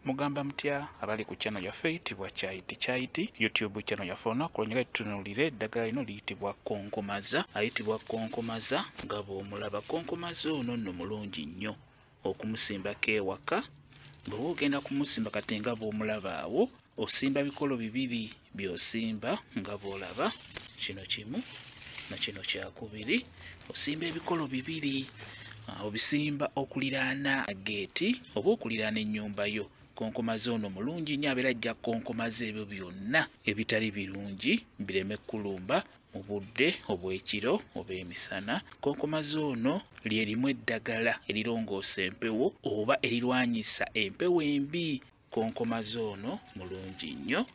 Mugamba mutya abali ku channel yaffe eyitibwa Kyaiti YouTube channel yaffe onakulonera tutunulire eddagala lino liyitibwa konkomaza. Ayitibwa konkomaza nga bw'omulaba konkomaza ono nno mulungi nnyo okumusimbako ewaka. Bw'oba ogenda kumusimba kati nga bw'omulaba awo osimba bikolo bibiri by'osimba nga bw'olaba, kino kimu na kino kyakubiri. Osimba ebikolo bibiri obisimba okuliraana geeti oba okuliraana ennyumba yo. Konkomaza ono mulungi nnyo abeera ajja konkomaza ebyo byonna ebitali birungi bireme kulumba mu budde obw'ekiro oba emisana. Konkomaza ono lyerimu eddagala erirongoosa empewo oba erirwanyisa empewo embi. Konkomaza ono mulungi nnyo,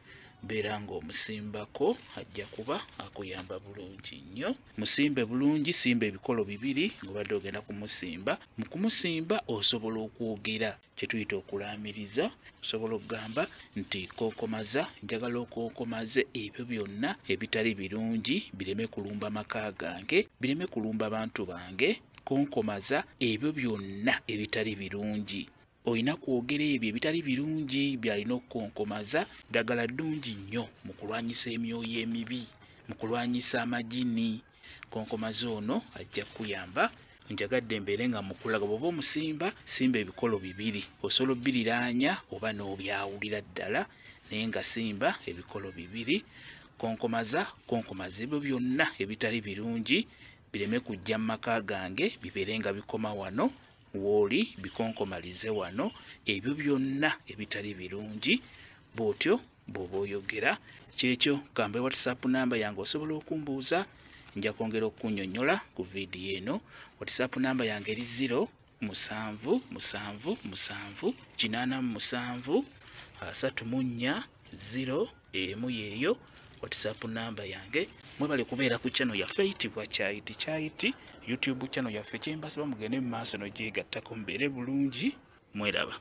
beera ng'omusimbako ajja kuba akuyamba bulungi nnyo. Musimbe bulungi, simba ebikolo bibiri ng'obadde ogenda kumusimba. Mu kumusimba osobola okwogera kye tuyita okulaamiriza. Osobola okugamba nti konkomaza, njagala okonkomaze ebyo byonna ebitali birungi bireme kulumba maka gange, bireme kulumba abantu bange. Konkomaza ebyo byonna ebitali birungi. Olina kwogera ebyo ebitali birungi byalina okukonkomaza. Ddagala ddungi nnyo mu kulwanyisa emyoyo emibi, mu kulwanyisa amagini. Konkomaza ono ajja kuyamba. Njagadde mbeere nga mukulaga bw'oba omusimba, simba ebikolo bibiri. Osobola obbiriraanya oba n'obyawulira ddala naye nga simba ebikolo bibiri. Konkomaza ebyo byonna ebitali birungi bireme kujja mu maka gange, bibeere nga bikoma wano wooli, bikonkomalize wano ebyo byonna ebitali birungi. Bw'otyo bw'oba oyogera. Kyekyo kambe WhatsApp namba yange osobola okumbuuza, nja kwongera okunnyonnyola ku vidiyo eno. WhatsApp namba yange eri 0777873401 yeeyo WhatsApp namba yange. Mwebale kubeera ku channel yaffe eyitibwa Kyaiti YouTube channel yaffe. Kyembasaba mugende mu maaso n'ogyegattako mubeere bulungi. Mweraba.